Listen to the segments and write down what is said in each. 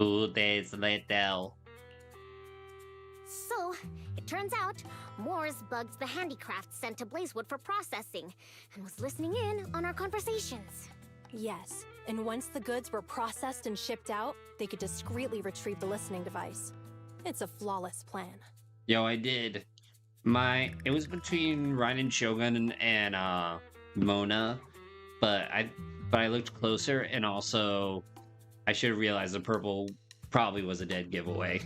2 days later. So, it turns out, Moores bugged the handicraft sent to Blazewood for processing, and was listening in on our conversations. Yes, and once the goods were processed and shipped out, they could discreetly retrieve the listening device. It's a flawless plan. Yo, I did. It was between Ryan Shogun and Mona, but I looked closer, and also I should have realized the purple probably was a dead giveaway.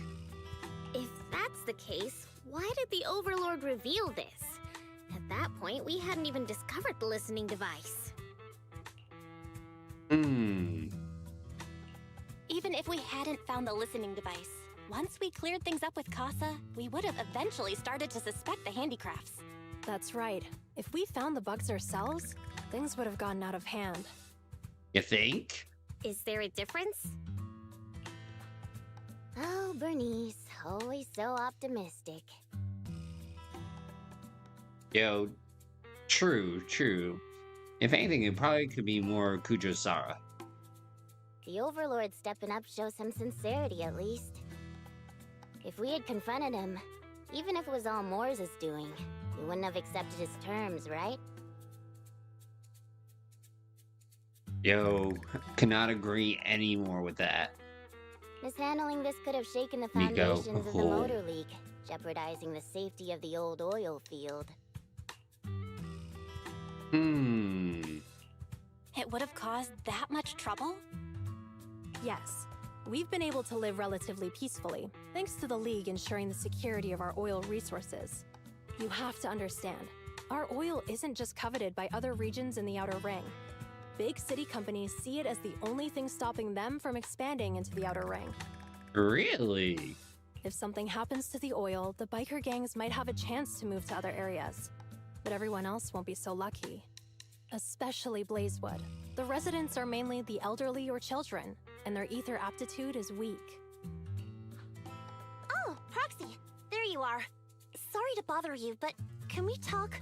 If that's the case, why did the Overlord reveal this? At that point, we hadn't even discovered the listening device. Hmm. Even if we hadn't found the listening device, once we cleared things up with Casa, we would have eventually started to suspect the handicrafts. That's right. If we found the bugs ourselves, things would have gotten out of hand. You think? Is there a difference? Oh, Bernice, always so optimistic. Yo, true. If anything, it probably could be more Kujo-Sara. The Overlord stepping up shows some sincerity, at least. If we had confronted him, even if it was all Moores' doing, we wouldn't have accepted his terms, right? Yo, cannot agree anymore with that. Mishandling this could have shaken the Nico, foundations of the Motor League, jeopardizing the safety of the old oil field. It would have caused that much trouble? Yes, we've been able to live relatively peacefully, thanks to the League ensuring the security of our oil resources. You have to understand, our oil isn't just coveted by other regions in the Outer Ring. Big city companies see it as the only thing stopping them from expanding into the Outer Ring. Really? If something happens to the oil, the biker gangs might have a chance to move to other areas. But everyone else won't be so lucky. Especially Blazewood. The residents are mainly the elderly or children, and their ether aptitude is weak. Oh, Proxy, there you are. Sorry to bother you, but can we talk?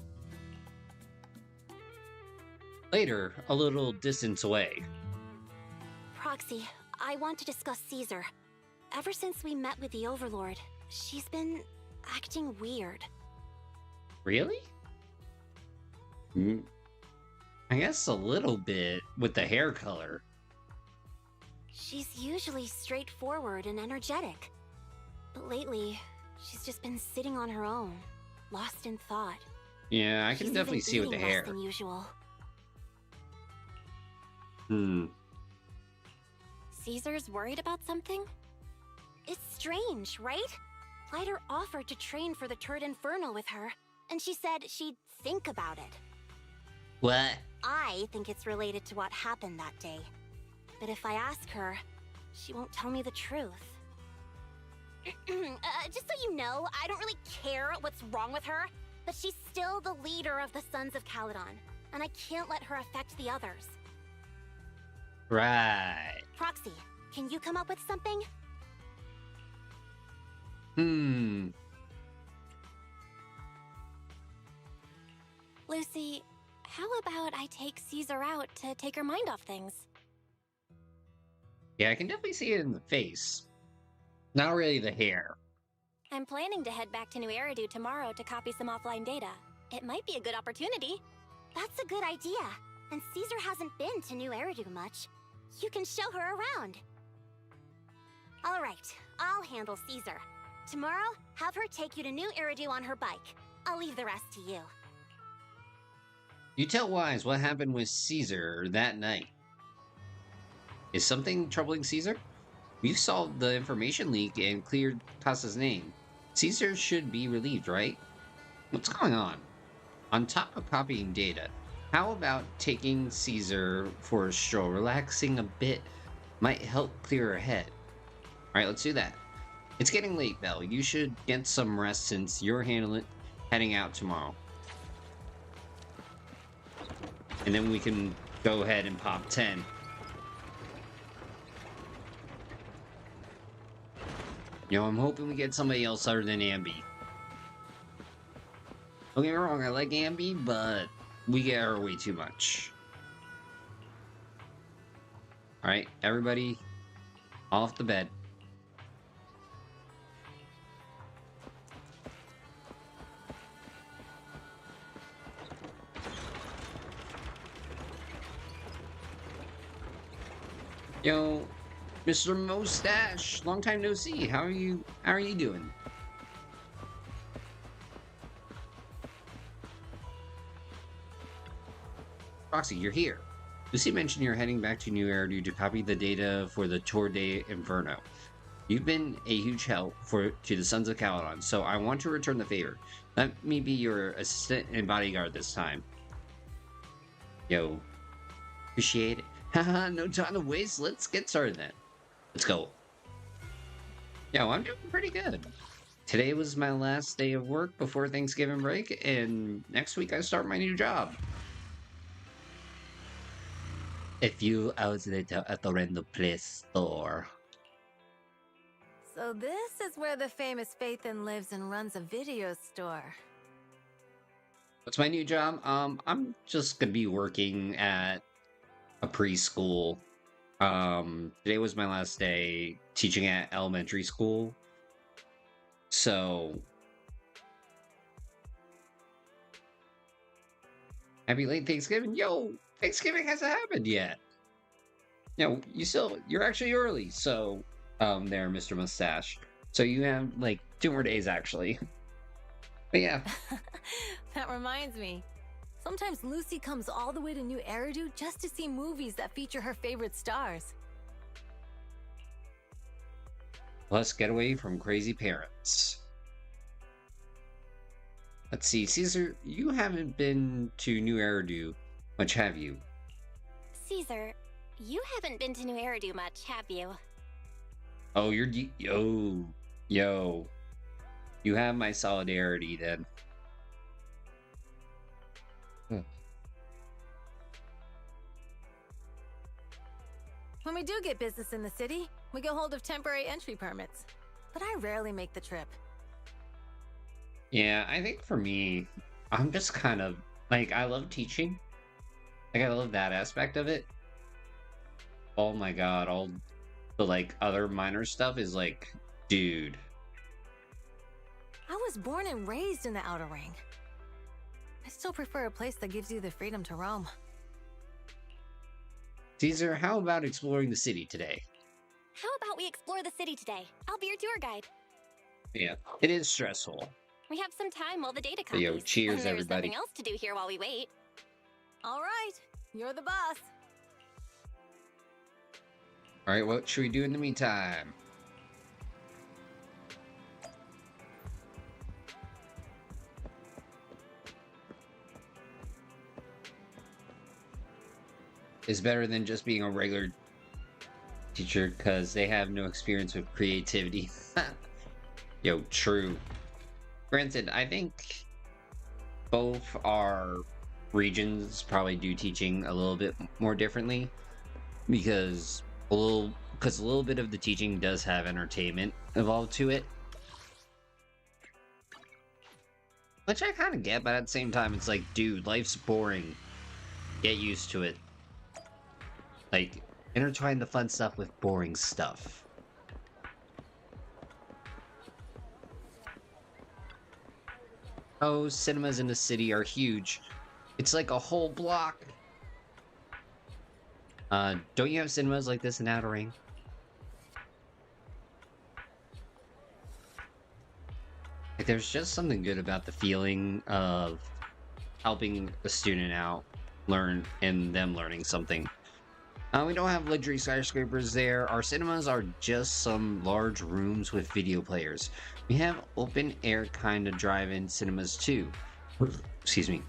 Later, a little distance away. Proxy, I want to discuss Caesar. Ever since we met with the Overlord, she's been acting weird. Really? I guess a little bit with the hair color. She's usually straightforward and energetic. But lately, she's just been sitting on her own, lost in thought. Yeah, I can She's definitely even see with the eating hair. less than usual. Caesar's worried about something? It's strange, right? Lighter offered to train for the Turd Infernal with her, and she said she'd think about it. What? I think it's related to what happened that day. But if I ask her, she won't tell me the truth. Just so you know, I don't really care what's wrong with her, but she's still the leader of the Sons of Caledon, and I can't let her affect the others. Right. Proxy, can you come up with something? Lucy, how about I take Caesar out to take her mind off things? Yeah, I can definitely see it in the face. Not really the hair. I'm planning to head back to New Eridu tomorrow to copy some offline data. It might be a good opportunity. That's a good idea. And Caesar hasn't been to New Eridu much. You can show her around. All right, I'll handle Caesar. Tomorrow, have her take you to New Eridu on her bike. I'll leave the rest to you. You tell Wise what happened with Caesar that night. Is something troubling Caesar? We've solved the information leak and cleared Casa's name. Caesar should be relieved, right? What's going on? On top of copying data, how about taking Caesar for a stroll? Relaxing a bit might help clear her head. Alright, let's do that. It's getting late, Belle. You should get some rest since you're heading out tomorrow. And then we can go ahead and pop 10. You know, I'm hoping we get somebody else other than Ambi. Don't get me wrong, I like Ambi, but we get her way too much. Alright, everybody, off the bed. Yo, Mr. Mustache, long time no see. How are you? How are you doing? Roxy, you're here. Lucy mentioned you're heading back to New Eridu to copy the data for the Tour de Inferno. You've been a huge help to the Sons of Caledon, so I want to return the favor. Let me be your assistant and bodyguard this time. Yo, appreciate it. Haha, no time to waste. Let's get started then. Let's go. Yo, I'm doing pretty good. Today was my last day of work before Thanksgiving break, and next week I start my new job. A few hours later at the random place store. So this is where the famous Phaethon lives and runs a video store. What's my new job? I'm just gonna be working at a preschool. Today was my last day teaching at elementary school. So happy late Thanksgiving. Yo, Thanksgiving hasn't happened yet. You know, you're actually early, so there, Mr. Mustache. So you have like 2 more days actually. But yeah. That reminds me. Sometimes Lucy comes all the way to New Eridu just to see movies that feature her favorite stars. Plus, get away from crazy parents. Let's see, Caesar, you haven't been to New Eridu much, have you? Caesar, you haven't been to New Eridu much, have you? Oh, yo. You have my solidarity then. When we do get business in the city, we get hold of temporary entry permits. But I rarely make the trip. Yeah, I think for me, I'm just kind of, like, I love teaching. Like, I love that aspect of it. Oh my god, all the, like, other minor stuff is like, dude. I was born and raised in the Outer Ring. I still prefer a place that gives you the freedom to roam. Caesar, how about exploring the city today? How about we explore the city today? I'll be your tour guide. Yeah, it is stressful. We have some time while the data But copies. yo, cheers, There's everybody. nothing else to do here while we wait. All right, you're the boss. Alright, what should we do in the meantime? Is better than just being a regular teacher because they have no experience with creativity. Yo, true. Granted, I think both our regions probably do teaching a little bit more differently because a little bit of the teaching does have entertainment involved to it. Which I kind of get, but at the same time, it's like, dude, life's boring. Get used to it. Like, intertwine the fun stuff with boring stuff. Oh, cinemas in the city are huge. It's like a whole block. Don't you have cinemas like this in Outer Ring? Like, there's just something good about the feeling of helping a student out, and them learning something. We don't have luxury skyscrapers there. Our cinemas are just some large rooms with video players. We have open air kind of drive-in cinemas too. Excuse me.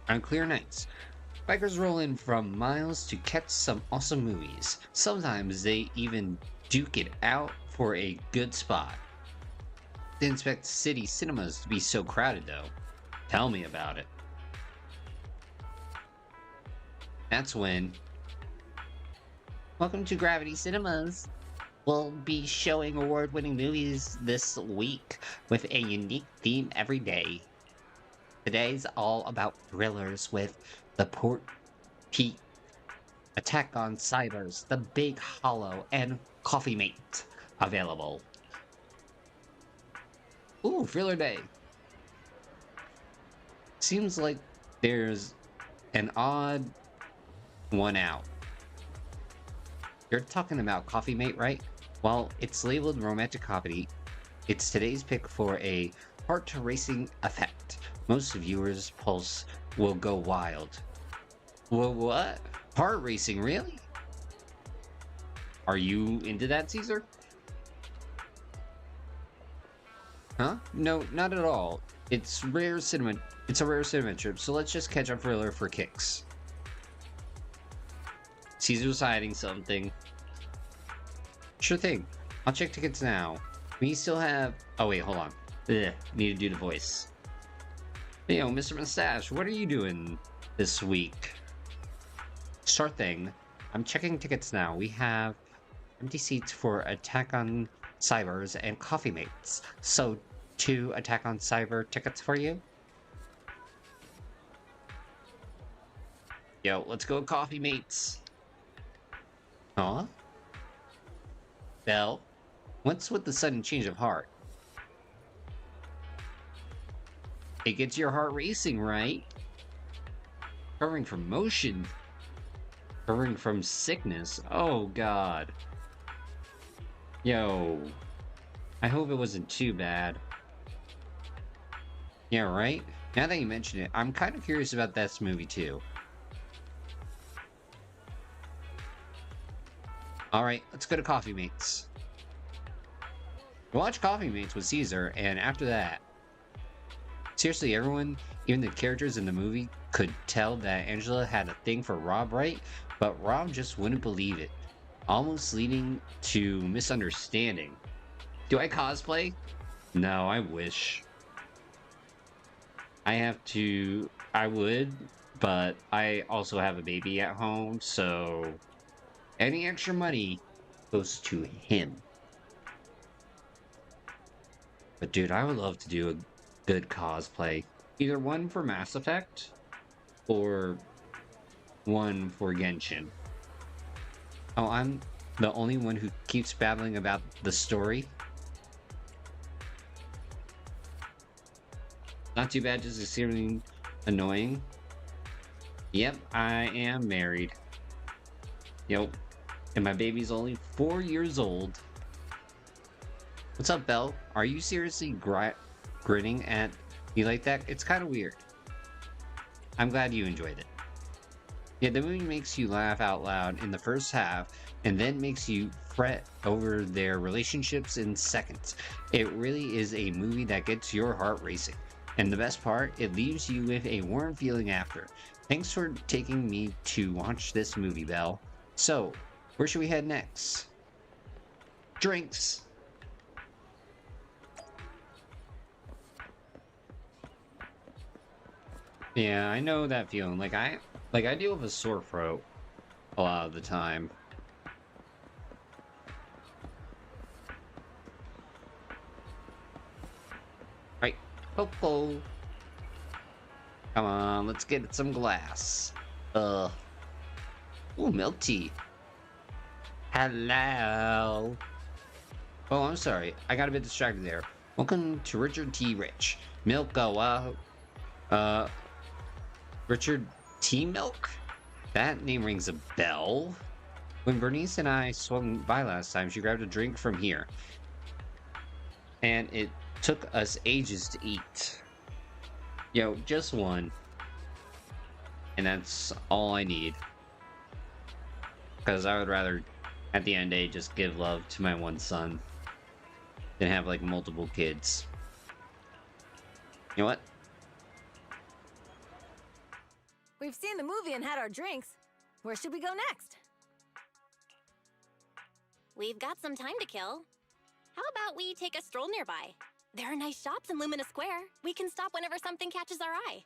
On clear nights, bikers roll in from miles to catch some awesome movies. Sometimes they even duke it out for a good spot. Didn't expect city cinemas to be so crowded though. Tell me about it. That's when... Welcome to Gravity Cinemas. We'll be showing award-winning movies this week with a unique theme every day. Today's all about thrillers with The Port Peak, Attack on Cybers, The Big Hollow, and Coffee Mate available. Ooh, thriller day. Seems like there's an odd one out. You're talking about Coffee Mate, right? Well, it's labeled romantic comedy. It's today's pick for a heart-racing effect. Most viewers' pulse will go wild. Well, what? Heart racing, really? Are you into that, Caesar? Huh? No, not at all. It's rare cinema. It's a rare cinema trip, so let's just catch up thriller for kicks. Caesar's hiding something. Sure thing. I'll check tickets now. We still have... Oh, wait, hold on. Ugh, need to do the voice. Yo, Mr. Mustache, what are you doing this week? Sure thing. I'm checking tickets now. We have empty seats for Attack on Cybers and Coffee Mates. So, 2 Attack on Cyber tickets for you? Yo, let's go Coffee Mates. Huh? Belle? What's with the sudden change of heart? It gets your heart racing, right? Recovering from motion. Recovering from sickness. Oh, God. Yo. I hope it wasn't too bad. Yeah, right? Now that you mention it, I'm kind of curious about this movie, too. Alright, let's go to Coffee Mates. Watch Coffee Mates with Caesar, and after that... Seriously, everyone, even the characters in the movie, could tell that Angela had a thing for Rob, right? But Rob just wouldn't believe it. Almost leading to misunderstanding. Do I cosplay? No, I wish. I would, but I also have a baby at home, so any extra money goes to him. But dude, I would love to do a good cosplay. Either one for Mass Effect, or one for Genshin. Oh, I'm the only one who keeps babbling about the story? Not too bad, just extremely annoying. Yep, I am married. Yep, and my baby's only 4 years old. What's up, Belle? Are you seriously grinning at me like that? It's kind of weird. I'm glad you enjoyed it. Yeah, the movie makes you laugh out loud in the first half, and then makes you fret over their relationships in seconds. It really is a movie that gets your heart racing. And the best part, it leaves you with a warm feeling after. Thanks for taking me to watch this movie, Belle. So, where should we head next? Drinks! Yeah, I know that feeling. Like I deal with a sore throat a lot of the time. Right, Popo. Come on, let's get some glass. Ooh, milk tea. Hello. Oh, I'm sorry. I got a bit distracted there. Welcome to Richard T. Rich. Milk go out. Richard T. Milk? That name rings a bell. When Bernice and I swung by last time, she grabbed a drink from here. And it took us ages to eat. Yo, just one. And that's all I need. Because I would rather, at the end of the day, just give love to my one son than have, like, multiple kids. You know what? We've seen the movie and had our drinks. Where should we go next? We've got some time to kill. How about we take a stroll nearby? There are nice shops in Lumina Square. We can stop whenever something catches our eye.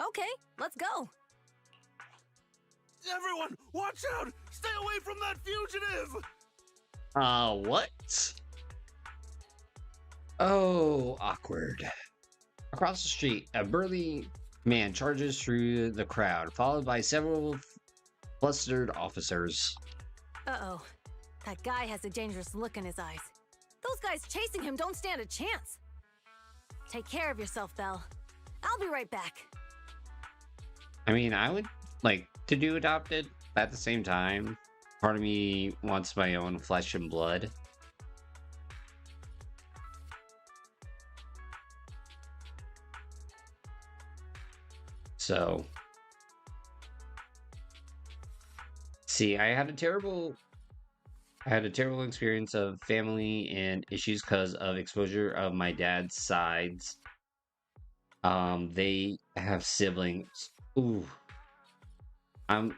Okay, let's go. Everyone, watch out! Stay away from that fugitive! What? Oh, awkward. Across the street, a burly man charges through the crowd, followed by several flustered officers. Uh-oh. That guy has a dangerous look in his eyes. Those guys chasing him don't stand a chance. Take care of yourself, Belle. I'll be right back. I mean, I would like to do adopted, but at the same time, Part of me wants my own flesh and blood. So, see, I had a terrible experience of family and issues because of exposure of my dad's sides. They have siblings. Ooh, I'm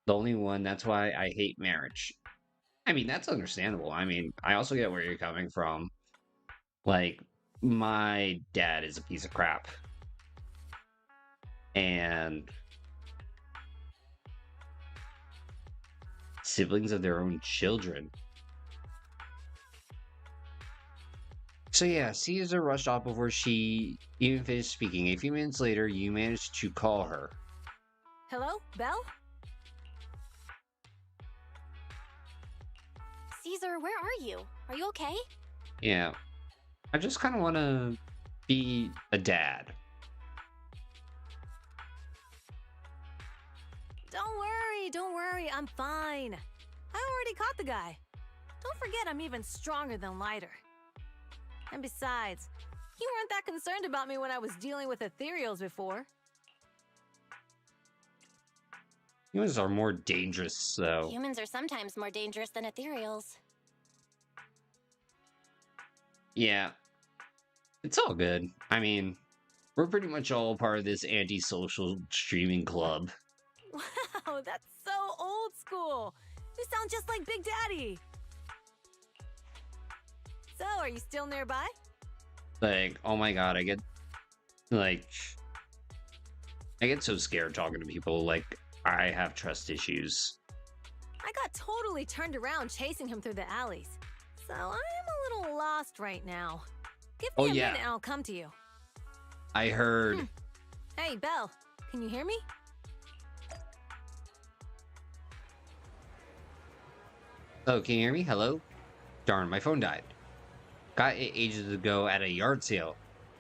the only one. That's why I hate marriage. I mean, that's understandable. I mean, I also get where you're coming from. Like, my dad is a piece of crap. And siblings of their own children. So yeah, Caesar rushed off before she even finished speaking. A few minutes later, you managed to call her. Hello, Belle? Caesar, where are you? Are you okay? Yeah. I just kind of want to be a dad. Don't worry, I'm fine. I already caught the guy. Don't forget I'm even stronger than Lighter. And besides, you weren't that concerned about me when I was dealing with Ethereals before. Humans are more dangerous, though. Humans are sometimes more dangerous than Ethereals. Yeah. It's all good. I mean, we're pretty much all part of this antisocial streaming club. Wow, that's so old school. You sound just like Big Daddy. So, are you still nearby? Like, oh my god, I get so scared talking to people. Like, I have trust issues. I got totally turned around chasing him through the alleys. So, I am a little lost right now. Give me a minute and I'll come to you. I heard. Hey, Belle, can you hear me? Oh, can you hear me? Hello? Darn, my phone died. Got it ages ago at a yard sale.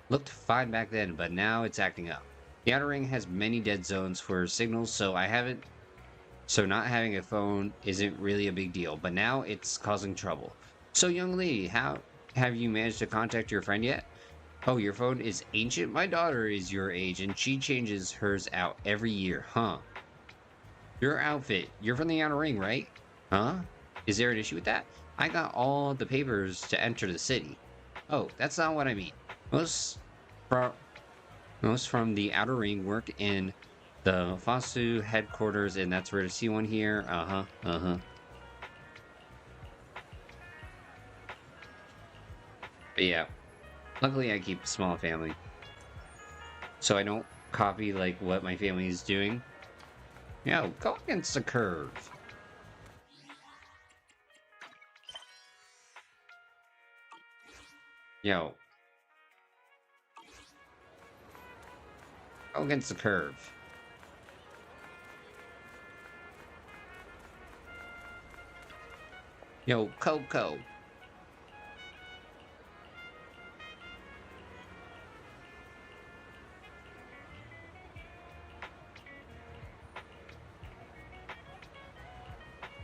Looked fine back then, but now it's acting up. The Outer Ring has many dead zones for signals, so not having a phone isn't really a big deal, but now it's causing trouble. So, young lady, how have you managed to contact your friend yet? Oh, your phone is ancient? My daughter is your age, and she changes hers out every year, huh? Your outfit. You're from the Outer Ring, right? Huh? Is there an issue with that? I got all the papers to enter the city. Oh, that's not what I mean. Most from the Outer Ring work in the Fosu headquarters, and that's rare to see one here. But yeah, luckily I keep a small family, so I don't copy like what my family is doing. Yo, go against the curve. Yo. Go against the curve. Yo, Coco.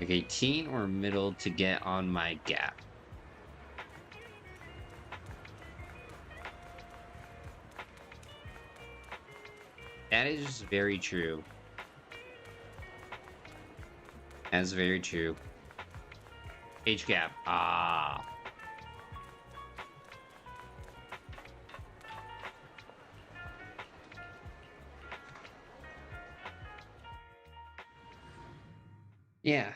Okay, teen or middle to get on my gap. That is very true. That's very true. Age gap. Ah. Yeah.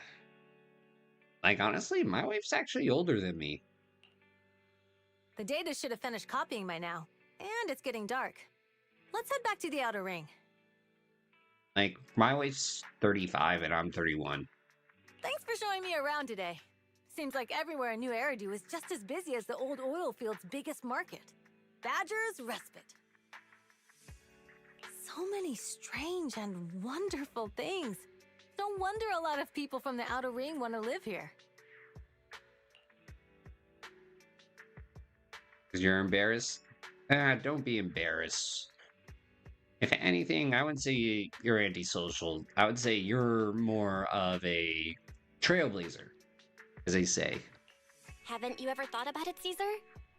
Like, honestly, my wife's actually older than me. The data should have finished copying by now. And it's getting dark. Let's head back to the Outer Ring. Like, my wife's 35 and I'm 31. Thanks for showing me around today. Seems like everywhere in New Eridu is just as busy as the old oil field's biggest market. Badger's Respite. So many strange and wonderful things. No wonder a lot of people from the Outer Ring want to live here. Because you're embarrassed? Don't be embarrassed. If anything, I wouldn't say you're antisocial. I would say you're more of a Trailblazer, as they say. Haven't you ever thought about it, Caesar?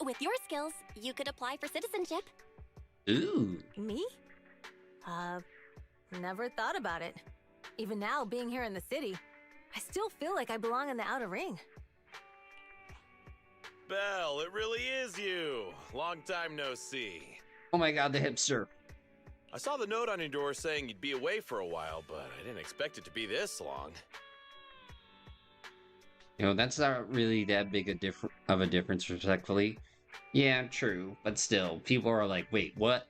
With your skills, you could apply for citizenship. Ooh. Me? Never thought about it. Even now, being here in the city, I still feel like I belong in the outer ring. Belle, it really is you. Long time no see. Oh my god, the hipster. I saw the note on your door saying you'd be away for a while, but I didn't expect it to be this long. You know, that's not really that big of a difference, respectfully. Yeah, true, but still, people are like, wait, what?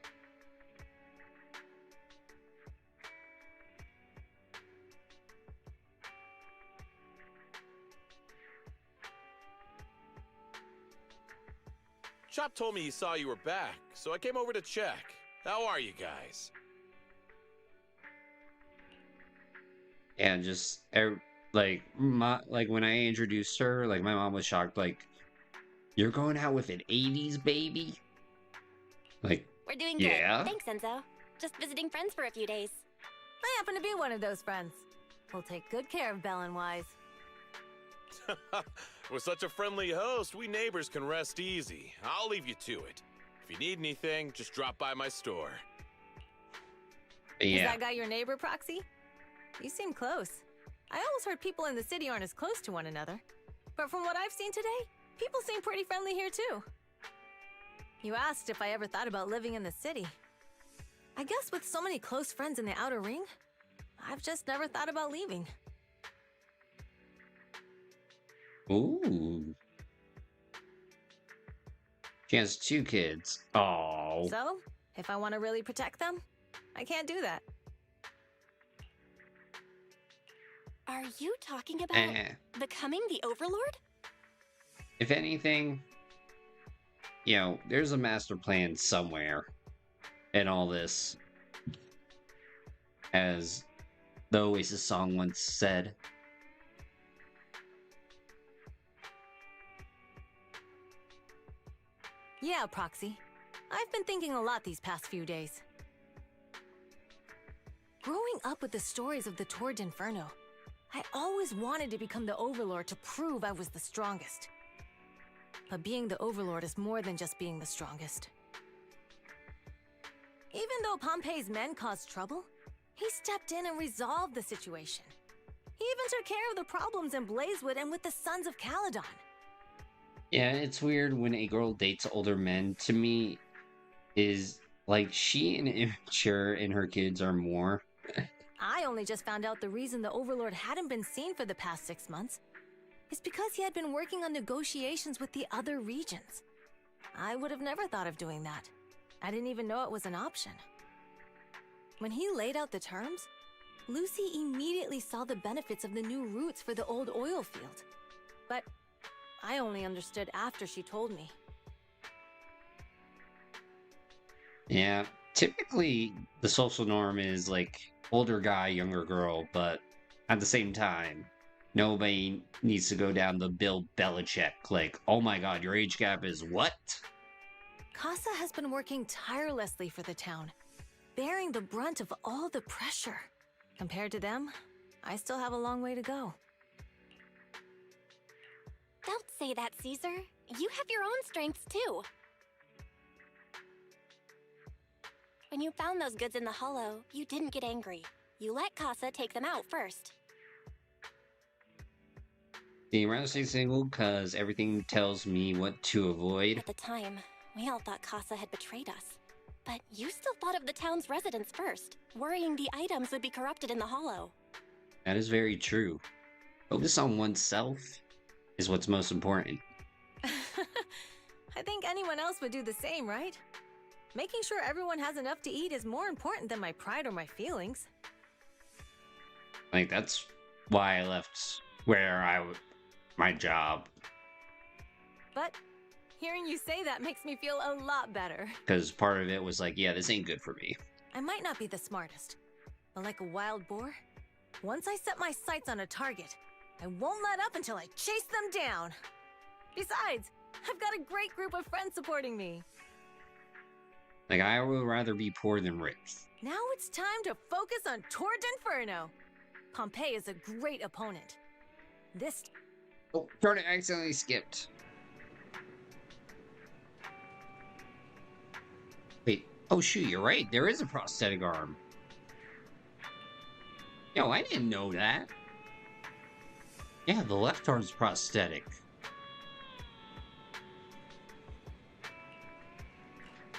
Chop told me he saw you were back, so I came over to check. How are you guys? And just like when I introduced her, like my mom was shocked, like, you're going out with an 80s baby? Like, We're doing good. yeah. Thanks, Enzo. Just visiting friends for a few days. I happen to be one of those friends. We'll take good care of Belle and Wise. With such a friendly host, we neighbors can rest easy. I'll leave you to it. If you need anything, just drop by my store. Is Yeah. that guy your neighbor, Proxy? You seem close. I always heard people in the city aren't as close to one another. But from what I've seen today, people seem pretty friendly here too. You asked if I ever thought about living in the city. I guess with so many close friends in the outer ring, I've just never thought about leaving. Ooh. She has 2 kids. Oh. So, if I want to really protect them, I can't do that. Are you talking about becoming the Overlord? If anything, you know, there's a master plan somewhere in all this. As the Oasis song once said. Yeah, Proxy. I've been thinking a lot these past few days. Growing up with the stories of the Tour d'Inferno, I always wanted to become the Overlord to prove I was the strongest. But being the Overlord is more than just being the strongest. Even though Pompey's men caused trouble, he stepped in and resolved the situation. He even took care of the problems in Blazewood and with the Sons of Caledon. Yeah, it's weird when a girl dates older men. To me, is like she and immature and her kids are more. I only just found out the reason the Overlord hadn't been seen for the past 6 months is because he had been working on negotiations with the other regions. I would have never thought of doing that. I didn't even know it was an option. When he laid out the terms, Lucy immediately saw the benefits of the new routes for the old oil field. But I only understood after she told me. Yeah, typically the social norm is like older guy, younger girl, but at the same time, nobody needs to go down the Bill Belichick, like, oh my god, your age gap is what? Casa has been working tirelessly for the town, bearing the brunt of all the pressure. Compared to them, I still have a long way to go. Don't say that, Caesar. You have your own strengths, too. When you found those goods in the hollow, you didn't get angry. You let Casa take them out first. You rather stay single because everything tells me what to avoid. At the time, we all thought Casa had betrayed us. But you still thought of the town's residents first, worrying the items would be corrupted in the hollow. That is very true. Focus on oneself is what's most important. I think anyone else would do the same, right? Making sure everyone has enough to eat is more important than my pride or my feelings. Like, that's why I left my job. But hearing you say that makes me feel a lot better. Because part of it was like, yeah, this ain't good for me. I might not be the smartest, but like a wild boar, once I set my sights on a target, I won't let up until I chase them down. Besides, I've got a great group of friends supporting me. Like, I would rather be poor than rich. Now it's time to focus on Tour d'Inferno. Pompey is a great opponent. This Oh, darn it, I accidentally skipped. Wait, oh shoot, you're right. There is a prosthetic arm. Yo, I didn't know that. Yeah, the left arm's prosthetic.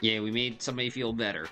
Yeah, we made somebody feel better.